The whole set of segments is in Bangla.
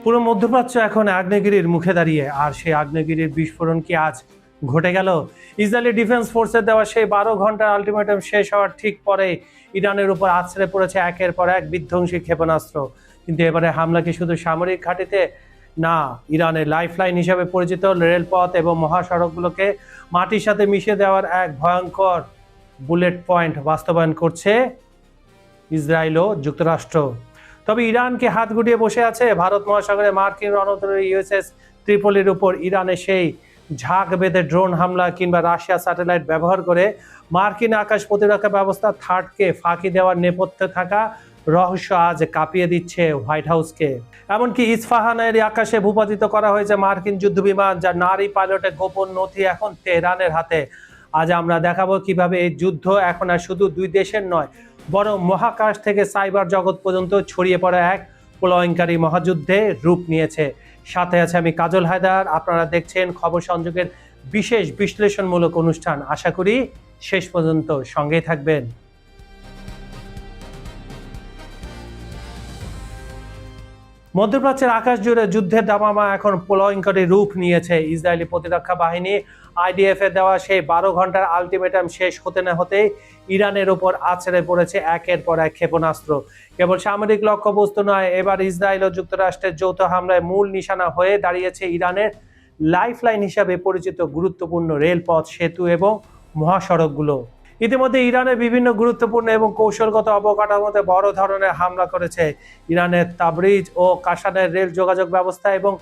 পুরো মধ্যপ্রাচ্য এখন আগ্নেয়গিরির মুখে দাঁড়িয়ে, আর সেই আগ্নেয়গিরির বিস্ফোরণ কি আজ ঘটে গেল? ইসরায়েলি ডিফেন্স ফোর্সের দেওয়া সেই 12 ঘন্টার আলটিমেটাম শেষ হওয়ার ঠিক পরে ইরানের উপর আছড়ে পড়েছে একের পর এক বিধ্বংসী ক্ষেপণাস্ত্র। কিন্তু এবারে হামলা কি শুধু সামরিক ঘাঁটিতে? না, ইরানের লাইফলাইন হিসেবে পরিচিত রেলপথ এবং মহাসড়কগুলোকে মাটির সাথে মিশিয়ে দেওয়ার এক ভয়ঙ্কর বুলেট পয়েন্ট বাস্তবায়ন করছে ইসরায়েল ও যুক্তরাষ্ট্র। তবে ইরানকে হাত গুটিয়ে বসে আছে ভারত মহাসাগরে মার্কিন রণতরী ইউএসএস ত্রিপলির উপর ইরানের সেই ঝাঁক বেঁধে ড্রোন হামলা কিংবা রাশিয়া স্যাটেলাইট ব্যবহার করে মার্কিন আকাশ প্রতিরক্ষা ব্যবস্থা থার্ডকে ফাঁকি দেওয়ার নেপথ্যে থাকা রহস্য আজ কাঁপিয়ে দিচ্ছে হোয়াইট হাউসকে। এমনকি ইস্পাহানের আকাশে ভূপাতিত করা হয়েছে মার্কিন যুদ্ধবিমান, যার নারী পাইলটের গোপন নথি এখন তেহরানের হাতে। আজ আমরা দেখাবো কিভাবে এই যুদ্ধ এখন আর শুধু দুই দেশের নয়, বরং মহাকাশ থেকে সাইবার জগৎ পর্যন্ত ছড়িয়ে পড়া এক প্রলয়ঙ্কারী মহাযুদ্ধে রূপ নিয়েছে। সাথে আছে আমি কাজল হায়দার। আপনারা দেখছেন খবর সংযোগের বিশেষ বিশ্লেষণমূলক অনুষ্ঠান। আশা করি শেষ পর্যন্ত সঙ্গেই থাকবেন। মধ্যপ্রাচ্যের আকাশ জুড়ে যুদ্ধের দামামা এখন প্রলয়ঙ্করী রূপ নিয়েছে। ইসরায়েলি প্রতিরক্ষা বাহিনী আইডিএফ এ দেওয়া সেই 12 ঘন্টার আলটিমেটাম শেষ হতে না হতেই ইরানের উপর আছড়ে পড়েছে একের পর এক ক্ষেপণাস্ত্র। কেবল সামরিক লক্ষ্যবস্তু নয়, এবার ইসরায়েল ও যুক্তরাষ্ট্রের যৌথ হামলায় মূল নিশানা হয়ে দাঁড়িয়েছে ইরানের লাইফলাইন হিসাবে পরিচিত গুরুত্বপূর্ণ রেলপথ, সেতু এবং মহাসড়কগুলো। ইতিমধ্যে ইরানের বিভিন্ন গুরুত্বপূর্ণ এবং কৌশলগত অবকাঠামোতে বড় ধরনের হামলা করেছে। ইরানের তাবরিজ ও কাশানের রেল যোগাযোগ ব্যবস্থা এবং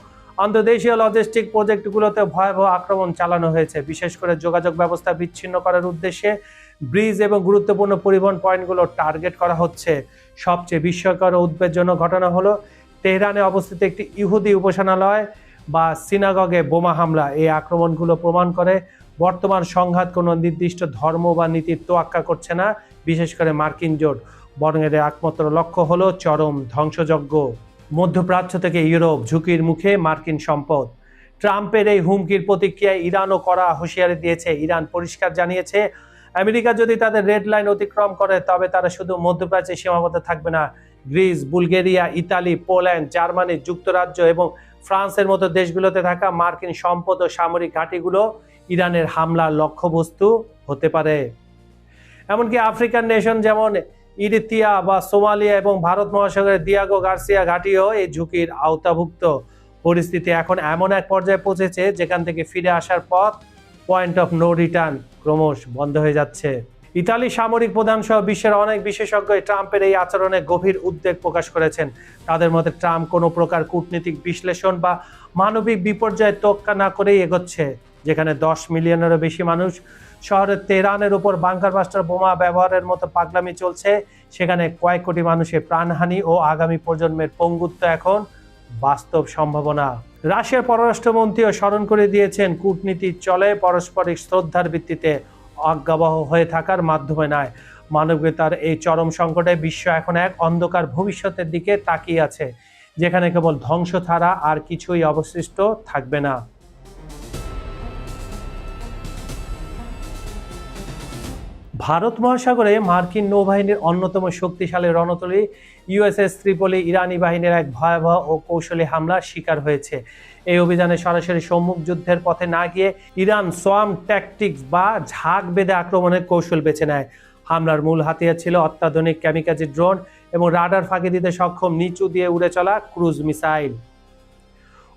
আন্তর্দেশীয় লজিস্টিক প্রজেক্টগুলোতে ভয়াবহ আক্রমণ চালানো হয়েছে। বিশেষ করে যোগাযোগ ব্যবস্থা বিচ্ছিন্ন করার উদ্দেশ্যে ব্রিজ এবং গুরুত্বপূর্ণ পরিবহন পয়েন্টগুলো টার্গেট করা হচ্ছে। সবচেয়ে বিস্ময়কর ও উদ্বেগজনক ঘটনা হলো তেহরানে অবস্থিত একটি ইহুদি উপাসনালয় বা সিনাগগে বোমা হামলা। এই আক্রমণগুলো প্রমাণ করে বর্তমান সংঘাত কোনো নির্দিষ্ট ধর্ম বা নীতির তোয়াক্কা করছে না, বিশেষ করে মার্কিন জোট, বরং এর একমাত্র লক্ষ্য হলো চরম ধ্বংসযজ্ঞ। মধ্যপ্রাচ্য থেকে ইউরোপ ঝুঁকির মুখে মার্কিন সম্পদ। ট্রাম্পের এই হুমকির প্রতিক্রিয়ায় ইরানও কড়া হুঁশিয়ারি দিয়েছে। ইরান পরিষ্কার জানিয়েছে, আমেরিকা যদি তাদের রেড লাইন অতিক্রম করে তবে তারা শুধু মধ্যপ্রাচ্যে সীমাবদ্ধ থাকবে না। Greece, Bulgaria, Italy, Poland, Germany, যুক্তরাজ্য এবং ফ্রান্সের মতো দেশগুলোতে থাকা মার্কিন সম্পদ ও সামরিক ঘাঁটিগুলো ইরানের হামলার লক্ষ্যবস্তু হতে পারে। এমনকি আফ্রিকান নেশন যেমন ইরিত্রিয়া বা সোমালিয়া এবং ভারত মহাসাগরের দিয়াগো গার্সিয়া ঘাঁটিও এই ঝুঁকির আওতাভুক্ত। পরিস্থিতি এখন এমন এক পর্যায়ে পৌঁছেছে যেখান থেকে ফিরে আসার পথ, পয়েন্ট অফ নো রিটার্ন, ক্রমশ বন্ধ হয়ে যাচ্ছে। ইতালি সামরিক প্রধান সহ বিশ্বের অনেক বিশেষজ্ঞ ট্রাম্পের এই আচরণে গভীর উদ্বেগ প্রকাশ করেছেন। তাদের মতে ট্রাম্প কোনো প্রকার কূটনীতিক বিশ্লেষণ বা মানবিক বিপর্যয়ের তোয়াক্কা না করেই এগোচ্ছে। যেখানে 10 মিলিয়নেরও বেশি মানুষ শহরের তেহরানের উপর বাংকার বাস্টার বোমা ব্যবহারের মতো পাগলামি চলছে, সেখানে কয়েক কোটি মানুষের প্রাণহানি ও আগামী প্রজন্মের পঙ্গুত্ব এখন বাস্তব সম্ভাবনা। রাশিয়ার পররাষ্ট্রমন্ত্রীও স্মরণ করে দিয়েছেন, কূটনীতি চলে পারস্পরিক শ্রদ্ধার ভিত্তিতে, অজ্ঞাবহ হয়ে থাকার মাধ্যমে নয়। মানবতার এই চরম সংকটে বিশ্ব এখন এক অন্ধকার ভবিষ্যতের দিকে তাকিয়ে আছে, যেখানে কেবল ধ্বংস ছাড়া আর কিছুই অবশিষ্ট থাকবে না। ভারত মহাসাগরে মার্কিন নৌবাহিনীর অন্যতম শক্তিশালী রণতরী ইউএসএস ত্রিপলি ইরানি বাহিনীর এক ভয়াবহ ও কৌশলী হামলার শিকার হয়েছে। এই অভিযানে সরাসরি সম্মুখ যুদ্ধের পথে না গিয়ে ইরান সোয়াম ট্যাকটিক্স বা ঝাঁক বেঁধে আক্রমণের কৌশল বেছে নেয়। হামলার মূল হাতিয়ার ছিল অত্যাধুনিক ক্যামিকাজি ড্রোন এবং রাডার ফাঁকি দিতে সক্ষম নিচু দিয়ে উড়ে চলা ক্রুজ মিসাইল।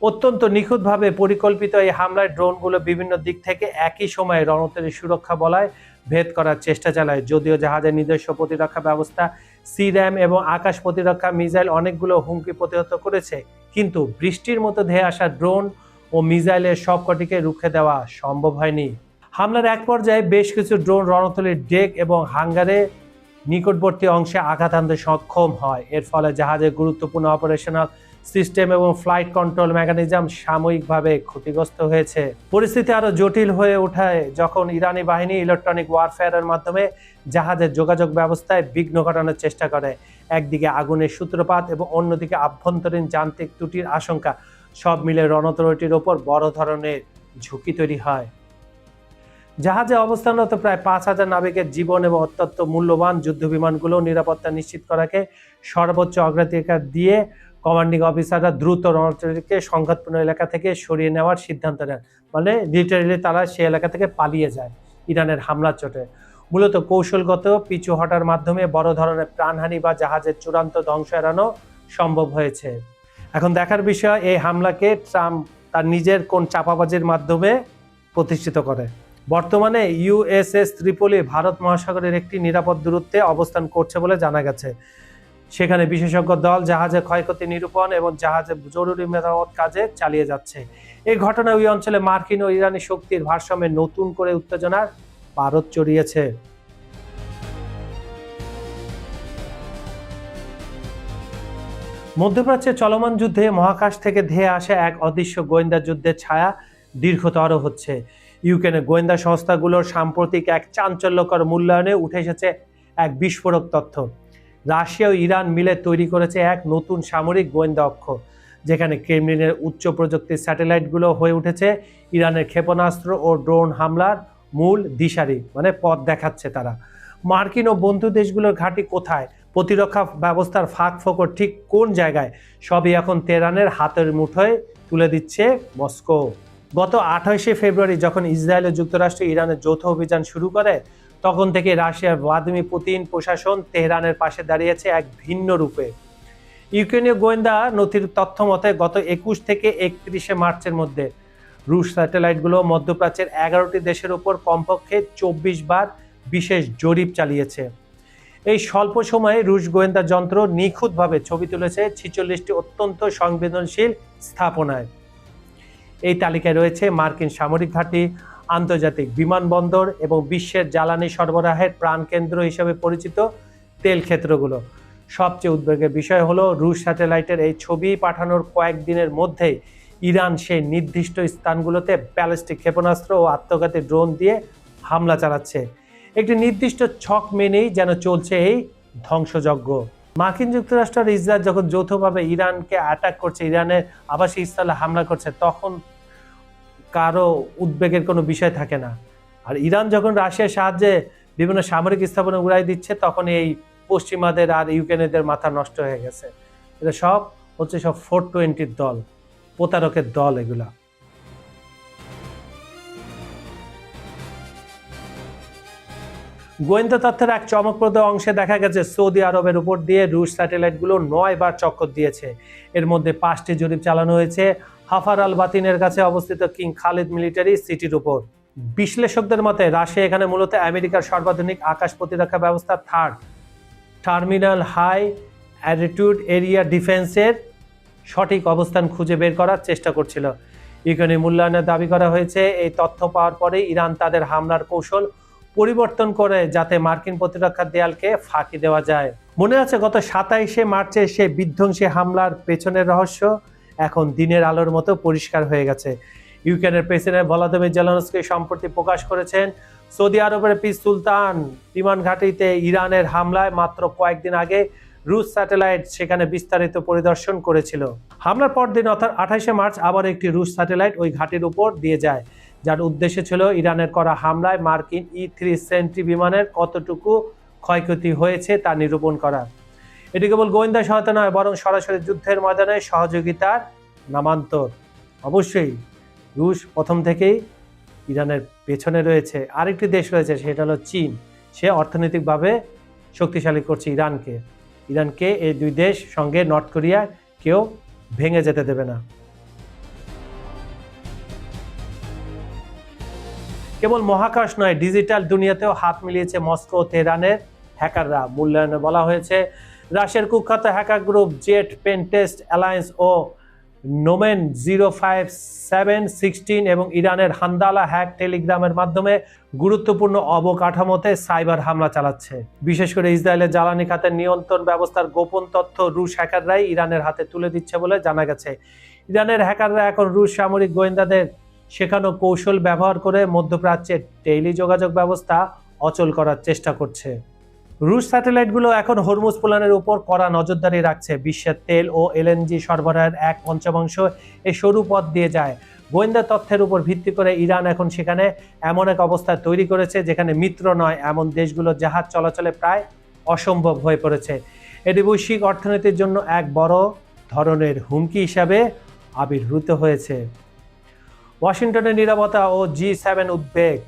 অত্যন্ত নিখুঁতভাবে পরিকল্পিত এই হামলায় ড্রোনগুলো বিভিন্ন দিক থেকে একই সময়ে রণতরীর সুরক্ষা বলয় ভেদ করার চেষ্টা চালায়। যদিও জাহাজের নিজস্ব প্রতিরক্ষা ব্যবস্থা সির্যাম এবং আকাশ প্রতিরক্ষা মিসাইল অনেকগুলো হুমকি প্রতিহত করেছে, কিন্তু বৃষ্টির মতো ধেয়ে আসা ড্রোন ও মিসাইলের সবকটিকে রুখে দেওয়া সম্ভব হয়নি। হামলার এক পর্যায়ে বেশ কিছু ড্রোন রণতরীর ডেক এবং হাঙ্গারে নিকটবর্তী অংশে আঘাত আনতে সক্ষম হয়। এর ফলে জাহাজের গুরুত্বপূর্ণ অপারেশনাল সিস্টেম এবং ফ্লাইট কন্ট্রোল মেকানিজম সাময়িকভাবে ক্ষতিগ্রস্ত হয়েছে। পরিস্থিতি আরো জটিল হয়ে ওঠায় যখন ইরানি বাহিনী ইলেকট্রনিক ওয়ারফেয়ারের মাধ্যমে জাহাজের যোগাযোগ ব্যবস্থায় বিঘ্ন ঘটানোর চেষ্টা করে। একদিকে আগুনের সূত্রপাত এবং অন্যদিকে আভ্যন্তরীণ যান্ত্রিক ত্রুটির আশঙ্কা, সব মিলে রণতরীটির ওপর বড় ধরনের ঝুঁকি তৈরি হয়। জাহাজে অবস্থানরত প্রায় 5000 নাবিকের জীবন এবং অত্যন্ত মূল্যবান যুদ্ধবিমানগুলো নিরাপত্তা নিশ্চিত করাকে সর্বোচ্চ অগ্রাধিকার দিয়ে কমান্ডিং অফিসাররা দ্রুত রণতরীকে সংঘাতপূর্ণ এলাকা থেকে সরিয়ে নেওয়ার সিদ্ধান্ত নেন, মানে লিটারেলি তারা সেই এলাকা থেকে পালিয়ে যায় ইরানের হামলার চোটে। মূলত কৌশলগত পিছু হটার মাধ্যমে বড় ধরনের প্রাণহানি বা জাহাজের চূড়ান্ত ধ্বংস এড়ানো সম্ভব হয়েছে। এখন দেখার বিষয় এই হামলাকে ট্রাম্প তার নিজের কোন চাপাবাজির মাধ্যমে প্রতিষ্ঠিত করে। বর্তমানে ইউএসএস ত্রিপলি ভারত মহাসাগরের একটি নিরাপদ দূরত্বে অবস্থান করছে বলে জানা গেছে। সেখানে বিশেষজ্ঞ দল জাহাজের ক্ষয়ক্ষতি নিরূপণ এবং জাহাজের জরুরি মেরামত কাজে চালিয়ে যাচ্ছে। এই ঘটনায় ওই অঞ্চলে মার্কিন ও ইরানি শক্তির ভারসাম্যে নতুন করে উত্তেজনার পারদ চড়িয়েছে। মধ্যপ্রাচ্যে চলমান যুদ্ধে মহাকাশ থেকে ধেয়ে আসা এক অদৃশ্য গোয়েন্দা যুদ্ধের ছায়া দীর্ঘতর হচ্ছে। ইউক্রেনের গোয়েন্দা সংস্থাগুলোর সাম্প্রতিক এক চাঞ্চল্যকর মূল্যায়নে উঠে এসেছে এক বিস্ফোরক তথ্য। রাশিয়া ও ইরান মিলে তৈরি করেছে এক নতুন সামরিক গোয়েন্দা অক্ষ, যেখানে ক্রেমলিনের উচ্চ প্রযুক্তির স্যাটেলাইটগুলো হয়ে উঠেছে ইরানের ক্ষেপণাস্ত্র ও ড্রোন হামলার মূল দিশারি, মানে পথ দেখাচ্ছে তারা। মার্কিন ও বন্ধু দেশগুলোর ঘাঁটি কোথায়, প্রতিরক্ষা ব্যবস্থার ফাঁক ফোকর ঠিক কোন জায়গায়, সবই এখন তেহরানের হাতের মুঠোয় তুলে দিচ্ছে মস্কো। গত 28শে ফেব্রুয়ারি যখন ইসরায়েল ও যুক্তরাষ্ট্র ইরানের যৌথ অভিযান শুরু করে, তখন থেকে রাশিয়ার ভ্লাদিমির পুতিন প্রশাসন তেহরানের পাশে দাঁড়িয়েছে এক ভিন্ন রূপে। ইউক্রেনীয় গোয়েন্দা নথির তথ্য মতে গত 21 থেকে 31শে মার্চের মধ্যে রুশ স্যাটেলাইটগুলো মধ্যপ্রাচ্যের 11টি দেশের উপর কমপক্ষে 24 বার বিশেষ জরিপ চালিয়েছে। এই স্বল্প সময়ে রুশ গোয়েন্দা যন্ত্র নিখুঁতভাবে ছবি তুলেছে 46টি অত্যন্ত সংবেদনশীল স্থাপনায়। এই তালিকায় রয়েছে মার্কিন সামরিক ঘাঁটি, আন্তর্জাতিক বিমানবন্দর এবং বিশ্বের জ্বালানি সরবরাহের প্রাণকেন্দ্র হিসেবে পরিচিত তেল ক্ষেত্রগুলো। সবচেয়ে উদ্বেগের বিষয় হলো রুশ স্যাটেলাইটের এই ছবি পাঠানোর কয়েকদিনের মধ্যেই ইরান সেই নির্দিষ্ট স্থানগুলোতে ব্যালিস্টিক ক্ষেপণাস্ত্র ও আত্মঘাতী ড্রোন দিয়ে হামলা চালাচ্ছে। একটি নির্দিষ্ট ছক মেনেই যেন চলছে এই ধ্বংসযজ্ঞ। মার্কিন যুক্তরাষ্ট্র আর ইসরায়েল যখন যৌথভাবে ইরানকে অ্যাটাক করছে, ইরানের আবাসিক স্থলে হামলা করছে, তখন কারো উদ্বেগের কোনো বিষয় থাকে না। আর ইরান যখন রাশিয়ার সাহায্যে বিভিন্ন সামরিক স্থাপনা উড়াই দিচ্ছে, তখন এই পশ্চিমাদের আর ইউক্রেনীয়দের মাথা নষ্ট হয়ে গেছে। এটা সব হচ্ছে সব 420 দল, প্রতারকের দল এগুলা। গোয়েন্দা তথ্যের এক চমকপ্রদ অংশে দেখা গেছে সৌদি আরবের উপর দিয়ে রুশ স্যাটেলাইটগুলো 9 বার চক্কর দিয়েছে। এর মধ্যে 5টি জরিপ চালানো হয়েছে হাফার আল বাতিনের কাছে অবস্থিত কিং খালিদ মিলিটারি সিটির উপর। বিশ্লেষকদের মতে রাশিয়া এখানে মূলত আমেরিকার সর্বাধুনিক আকাশ প্রতিরক্ষা ব্যবস্থা third terminal high attitude area ডিফেন্সের সঠিক অবস্থান খুঁজে বের করার চেষ্টা করছিল। ইউক্রেনের মূল্যায়নে দাবি করা হয়েছে এই তথ্য পাওয়ার পরে ইরান তাদের হামলার কৌশল পরিবর্তন করে যাতে মার্কিন প্রতিরক্ষার দেয়ালকে ফাঁকি দেওয়া যায়। মনে আছে গত 27শে মার্চে সে বিধ্বংসী হামলার পেছনের রহস্য এখন দিনের আলোর মতো পরিষ্কার হয়ে গেছে। ইউক্রেনের প্রেসিডেন্ট ভলোদিমির জেলেনস্কি সম্প্রতি প্রকাশ করেছেন সৌদি আরবের পিস সুলতান বিমান ঘাঁটিতে ইরানের হামলায় মাত্র কয়েকদিন আগে রুশ স্যাটেলাইট সেখানে বিস্তারিত পরিদর্শন করেছিল। হামলার পর দিন অর্থাৎ 28শে মার্চ আবার একটি রুশ স্যাটেলাইট ওই ঘাঁটির উপর দিয়ে যায়, যার উদ্দেশ্য ছিল ইরানের করা হামলায় মার্কিন E-3 সেন্ট্রি বিমানের কতটুকু ক্ষয়ক্ষতি হয়েছে তা নিরূপণ করা। এটি কেবল গোয়েন্দা সহায়তা নয়, বরং সরাসরি যুদ্ধের ময়দানে সহযোগিতার নামান্তর। অবশ্যই রুশ প্রথম থেকেই ইরানের পেছনে রয়েছে। আরেকটি দেশ রয়েছে, সেটা হলো চীন। সে অর্থনৈতিকভাবে শক্তিশালী করছে ইরানকে। এই দুই দেশ সঙ্গে নর্থ কোরিয়া কেউ ভেঙে যেতে দেবে না। কেবল মহাকাশ নয়, ডিজিটাল দুনিয়াতেও হাত মিলিয়েছে মস্কো ও তেহরানের হ্যাকাররা। মূল্যায়নে বলা হয়েছে রাশিয়ার কুখ্যাত হ্যাকার গ্রুপ জেট পেনটেস্ট অ্যালায়েন্স ও নোমেন 05716 এবং ইরানের হান্দালা হ্যাক টেলিগ্রামের মাধ্যমে গুরুত্বপূর্ণ অবকাঠামোতে সাইবার হামলা চালাচ্ছে। বিশেষ করে ইসরায়েলের জ্বালানি খাতের নিয়ন্ত্রণ ব্যবস্থার গোপন তথ্য রুশ হ্যাকাররাই ইরানের হাতে তুলে দিচ্ছে বলে জানা গেছে। ইরানের হ্যাকাররা এখন রুশ সামরিক গোয়েন্দাদের শেখানো কৌশল ব্যবহার করে মধ্যপ্রাচ্যের টেলি যোগাযোগ ব্যবস্থা অচল করার চেষ্টা করছে। রুশ স্যাটেলাইটগুলো এখন হরমুজ প্রলানের উপর কড়া নজরদারি রাখছে। বিশ্বের তেল ও LNG সরবরাহের 1/5 এই সরু পথ দিয়ে যায়। গোয়েন্দা তথ্যের উপর ভিত্তি করে ইরান এখন সেখানে এমন এক অবস্থা তৈরি করেছে যেখানে মিত্র নয় এমন দেশগুলো জাহাজ চলাচলে প্রায় অসম্ভব হয়ে পড়েছে। এটি বৈশ্বিক অর্থনীতির জন্য এক বড় ধরনের হুমকি হিসাবে আবির্ভূত হয়েছে। ওয়াশিংটনের নিরাপত্তা ও G7 উদ্বেগ।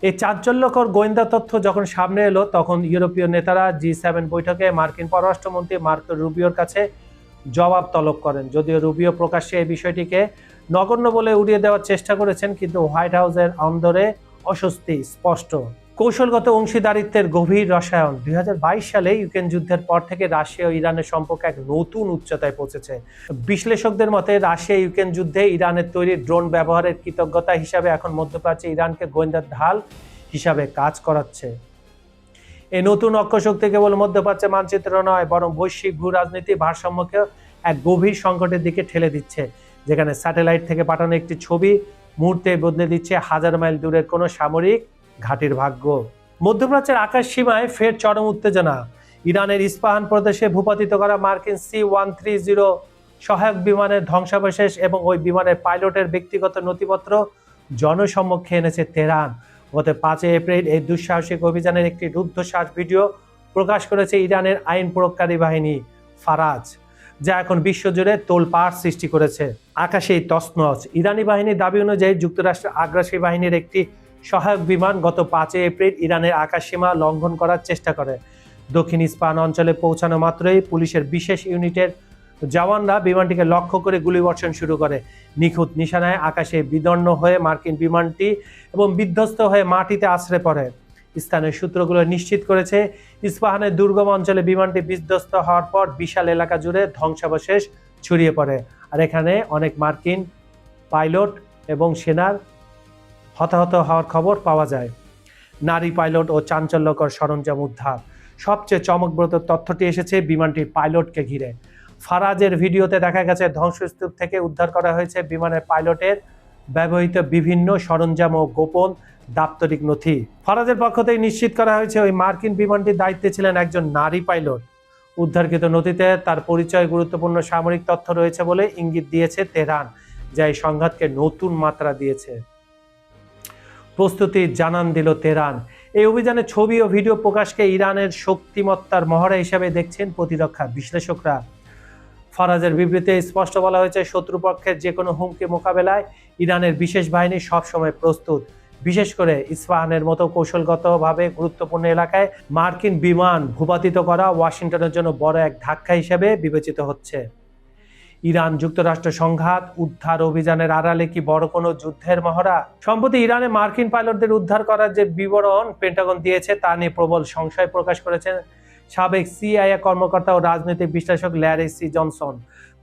এই চাঞ্চল্যকর গোয়েন্দা তথ্য যখন সামনে এলো, তখন ইউরোপীয় নেতারা G7 বৈঠকে মার্কিন পররাষ্ট্রমন্ত্রী মার্কো রুবিওর কাছে জবাব তলব করেন। যদিও রুবিও প্রকাশ্যে এই বিষয়টিকে নগণ্য বলে উড়িয়ে দেওয়ার চেষ্টা করেছেন, কিন্তু হোয়াইট হাউসের অন্দরে অস্বস্তি স্পষ্ট। কৌশলগত অংশীদারিত্বের গভীর রসায়ন। 2022 সালে ইউক্রেন যুদ্ধের পর থেকে রাশিয়া ও ইরানের সম্পর্ক এক নতুন উচ্চতায় পৌঁছেছে। বিশ্লেষকদের মতে রাশিয়া ইউক্রেন যুদ্ধে ইরানের তৈরি ড্রোন ব্যবহারের কৃতজ্ঞতা হিসাবে এখন মধ্যপ্রাচ্যে ইরানকে গোয়েন্দার ঢাল হিসাবে কাজ করাচ্ছে। এই নতুন অক্ষশক্তি কেবল মধ্যপ্রাচ্যের মানচিত্র নয়, বরং বৈশ্বিক ভূ রাজনীতি ভারসাম্যকে এক গভীর সংকটের দিকে ঠেলে দিচ্ছে, যেখানে স্যাটেলাইট থেকে পাঠানো একটি ছবি মুহূর্তে বদলে দিচ্ছে হাজার মাইল দূরের কোনো সামরিক ঘাঁটির ভাগ্য। মধ্যপ্রাচ্যের আকাশ সীমায় ফের চরম উত্তেজনা। ইরানের ইস্পাহান প্রদেশে ভূপাতিত করা মার্কিন C-130 সহায়ক বিমানের ধ্বংসাবশেষ এবং ওই বিমানের পাইলটের ব্যক্তিগত নথিপত্র জনসম্মুখে এনেছে তেহরান। গত 5 এপ্রিল এই দুঃসাহসিক অভিযানের একটি রুদ্ধশ্বাস ভিডিও প্রকাশ করেছে ইরানের আইন প্রয়োগকারী বাহিনী ফারাজ, যা এখন বিশ্বজুড়ে তোলপাড় সৃষ্টি করেছে। আকাশেই তছনছ। ইরানি বাহিনীর দাবি অনুযায়ী যুক্তরাষ্ট্রের আগ্রাসী বাহিনীর একটি সহায়ক বিমান গত 5 এপ্রিল ইরানের আকাশসীমা লঙ্ঘন করার চেষ্টা করে। দক্ষিণ ইস্পাহান অঞ্চলে পৌঁছানো মাত্রই পুলিশের বিশেষ ইউনিটের জওয়ানরা বিমানটিকে লক্ষ্য করে গুলিবর্ষণ শুরু করে। নিখুঁত নিশানায় আকাশে বিদর্ণ হয়ে মার্কিন বিমানটি এবং বিধ্বস্ত হয়ে মাটিতে আছড়ে পড়ে। স্থানীয় সূত্রগুলো নিশ্চিত করেছে, ইস্পাহানের দুর্গম অঞ্চলে বিমানটি বিধ্বস্ত হওয়ার পর বিশাল এলাকা জুড়ে ধ্বংসাবশেষ ছড়িয়ে পড়ে। আর এখানে অনেক মার্কিন পাইলট এবং সেনার হতাহত হওয়ার খবর পাওয়া যায়। নারী পাইলট ও চাঞ্চল্যকর সরঞ্জাম উদ্ধার। সবচেয়ে চমকপ্রদ তথ্যটি এসেছে বিমানটির পাইলটকে ঘিরে। ফারাজের ভিডিওতে দেখা গেছে ধ্বংসস্তূপ থেকে উদ্ধার করা হয়েছে বিমানের পাইলটের ব্যবহৃত বিভিন্ন সরঞ্জাম ও গোপন দাপ্তরিক নথি। ফারাজের পক্ষ থেকে নিশ্চিত করা হয়েছে ওই মার্কিন বিমানটির দায়িত্বে ছিলেন একজন নারী পাইলট। উদ্ধারকৃত নথিতে তার পরিচয় গুরুত্বপূর্ণ সামরিক তথ্য রয়েছে বলে ইঙ্গিত দিয়েছে তেহরান, যা এই সংঘাতকে নতুন মাত্রা দিয়েছে। প্রস্তুতি জানান দিল তেহরান। এই অভিযানের ছবি ও ভিডিও প্রকাশকে ইরানের শক্তিমত্তার মহড়া হিসাবে দেখছেন প্রতিরক্ষা বিশ্লেষকরা। ফারাজের বিবৃতিতে স্পষ্ট বলা হয়েছে, শত্রুপক্ষের যে কোনো হুমকি মোকাবেলায় ইরানের বিশেষ বাহিনী সবসময় প্রস্তুত। বিশেষ করে ইস্পাহানের মতো কৌশলগতভাবে গুরুত্বপূর্ণ এলাকায় মার্কিন বিমান ভূপাতিত করা ওয়াশিংটনের জন্য বড় এক ধাক্কা হিসেবে বিবেচিত হচ্ছে। ইরান যুক্তরাষ্ট্র সংঘাত, উদ্ধার অভিযানের আড়ালে কি বড় কোনো যুদ্ধের মহড়া? সম্প্রতি ইরানে মার্কিন পাইলটদের উদ্ধার করার যে বিবরণ পেন্টাগন দিয়েছে তা নিয়ে প্রবল সংশয় প্রকাশ করেছেন সাবেক CIA কর্মকর্তা ও রাজনৈতিক বিশ্লেষক ল্যারি সি জনসন।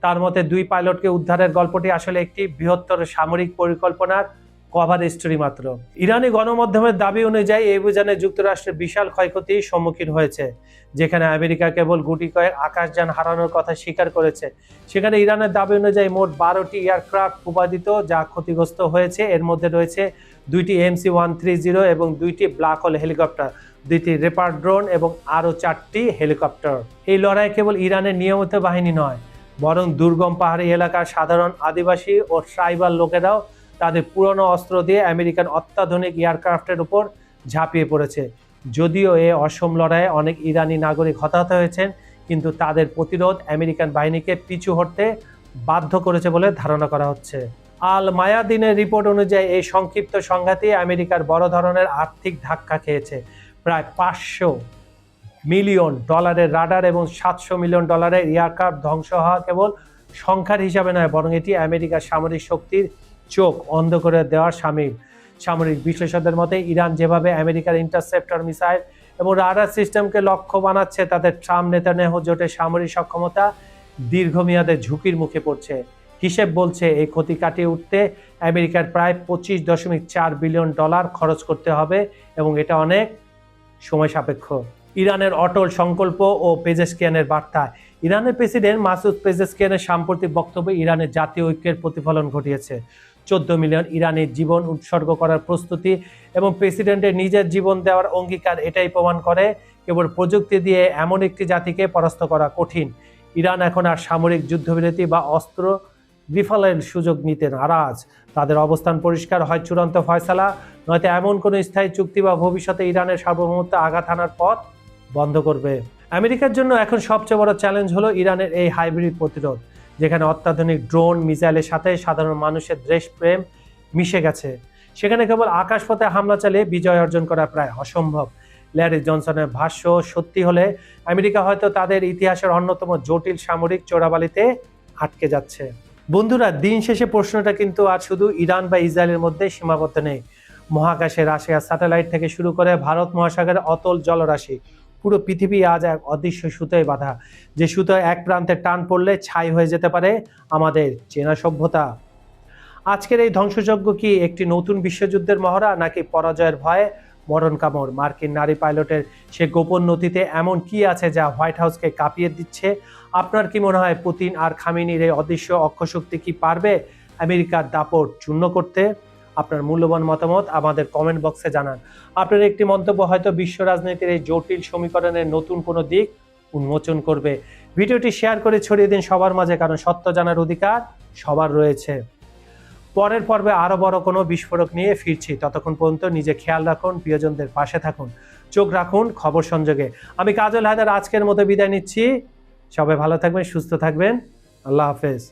তার মতে 2 পাইলটকে উদ্ধারের গল্পটি আসলে একটি বৃহত্তর সামরিক পরিকল্পনার কভার স্টোরি মাত্র। ইরানি গণমাধ্যমের দাবি অনুযায়ী এই অভিযানে যুক্তরাষ্ট্রের বিশাল ক্ষয়ক্ষতির সম্মুখীন হয়েছে। যেখানে আমেরিকা কেবল গুটি কয়েক আকাশযান হারানোর কথা স্বীকার করেছে, সেখানে ইরানের দাবি অনুযায়ী মোট 12টি এয়ারক্রাফট ভূপাতিত যা ক্ষতিগ্রস্ত হয়েছে। এর মধ্যে রয়েছে 2টি MC-130 এবং 2টি ব্ল্যাক হোল হেলিকপ্টার, 2টি রেপার ড্রোন এবং আরও 4টি হেলিকপ্টার। এই লড়াই কেবল ইরানের নিয়মিত বাহিনী নয়, বরং দুর্গম পাহাড়ি এলাকার সাধারণ আদিবাসী ও ট্রাইবাল লোকেরাও তাদের পুরনো অস্ত্র দিয়ে আমেরিকান অত্যাধুনিক এয়ারক্রাফটের উপর ঝাঁপিয়ে পড়েছে। যদিও এই অসম লড়াইয়ে অনেক ইরানি নাগরিক হতাহত হয়েছেন, কিন্তু তাদের প্রতিরোধ আমেরিকান বাহিনীকে পিছু হটতে বাধ্য করেছে বলে ধারণা করা হচ্ছে। আল মায়াদিনের রিপোর্ট অনুযায়ী এই সংক্ষিপ্ত সংঘাতে আমেরিকার বড় ধরনের আর্থিক ধাক্কা খেয়েছে। প্রায় $500 মিলিয়ন রাডার এবং $700 মিলিয়ন এয়ারক্রাফট ধ্বংস হওয়া কেবল সংখ্যার হিসাবে নয়, বরং এটি আমেরিকার সামরিক শক্তির চোখ অন্ধ করে দেওয়ার সামিল। সামরিক বিশ্লেষকদের মতে ইরান যেভাবে আমেরিকার ইন্টারসেপ্টর মিসাইল এবং রাডার সিস্টেমকে লক্ষ্য বানাচ্ছে, তাতে ট্রাম্প নেতানিয়াহু জোটের সামরিক সক্ষমতা দীর্ঘমেয়াদে ঝুঁকির মুখে পড়ছে। হিসেব বলছে এই ক্ষতি কাটিয়ে উঠতে আমেরিকার প্রায় $25.4 বিলিয়ন খরচ করতে হবে এবং এটা অনেক সময় সাপেক্ষ। ইরানের অটল সংকল্প ও পেজেশকিয়ানের বার্তা। ইরানের প্রেসিডেন্ট মাসুদ পেজেশকিয়ানের সাম্প্রতিক বক্তব্য ইরানের জাতীয় ঐক্যের প্রতিফলন ঘটিয়েছে। 14 মিলিয়ন ইরানির জীবন উৎসর্গ করার প্রস্তুতি এবং প্রেসিডেন্টের নিজের জীবন দেওয়ার অঙ্গীকার এটাই প্রমাণ করে, কেবল প্রযুক্তি দিয়ে এমন একটি জাতিকে পরাস্ত করা কঠিন। ইরান এখন আর সামরিক যুদ্ধবিরতি বা অস্ত্র রিফালের সুযোগ নিতে নারাজ। তাদের অবস্থান পরিষ্কার, হয় চূড়ান্ত ফয়সালা, নয়তো এমন কোনো স্থায়ী চুক্তি বা ভবিষ্যতে ইরানের সার্বভৌমত্ব আঘাত হানার পথ বন্ধ করবে। আমেরিকার জন্য এখন সবচেয়ে বড় চ্যালেঞ্জ হলো ইরানের এই হাইব্রিড প্রতিরোধ, যেখানে অত্যাধুনিক ড্রোন মিসাইলের সাথে সাধারণ মানুষের দেশপ্রেম মিশে গেছে। সেখানে কেবল আকাশপথে হামলা চালিয়ে বিজয় অর্জন করা প্রায় অসম্ভব। ল্যারি জনসনের ভাষ্য সত্যি হলে আমেরিকা হয়তো তাদের ইতিহাসের অন্যতম জটিল সামরিক চোরাবালিতে আটকে যাচ্ছে। বন্ধুরা, দিন শেষে প্রশ্নটা কিন্তু আর শুধু ইরান বা ইসরায়েলের মধ্যে সীমাবদ্ধ নেই। মহাকাশে রাশিয়ার স্যাটেলাইট থেকে শুরু করে ভারত মহাসাগরের অতল জলরাশি, পুরো পৃথিবী আজ এক অদৃশ্য সুতোয় বাঁধা, যে সুতোয় এক প্রান্তে টান পড়লে ছাই হয়ে যেতে পারে আমাদের চেনা সভ্যতা। আজকের এই ধ্বংসযজ্ঞ কি একটি নতুন বিশ্বযুদ্ধের মহড়া, নাকি পরাজয়ের ভয়ে মরণ কামড়? মার্কিন নারী পাইলটের সে গোপন নথিতে এমন কি আছে যা হোয়াইট হাউসকে কাঁপিয়ে দিচ্ছে? আপনার কি মনে হয় পুতিন আর খামেনির এই অদৃশ্য অক্ষশক্তি কি পারবে আমেরিকার দাপট চূর্ণ করতে? আপনার মূল্যবান মতামত আমাদের কমেন্ট বক্সে জানান। আপনার একটি মন্তব্য হয়তো বিশ্ব রাজনীতির এই জটিল সমীকরণের নতুন কোনো দিক উন্মোচন করবে। ভিডিওটি শেয়ার করে ছড়িয়ে দিন সবার মাঝে, কারণ সত্য জানার অধিকার সবার রয়েছে। পরের পর্বে আরো বড় কোনো বিস্ফোরক নিয়ে ফিরছি। ততক্ষণ পর্যন্ত নিজে খেয়াল রাখুন, প্রিয়জনদের পাশে থাকুন, চোখ রাখুন খবর সংযোগে। আমি কাজল হায়দার আজকের মতো বিদায় নিচ্ছি। সবাই ভালো থাকবেন, সুস্থ থাকবেন। আল্লাহ হাফেজ।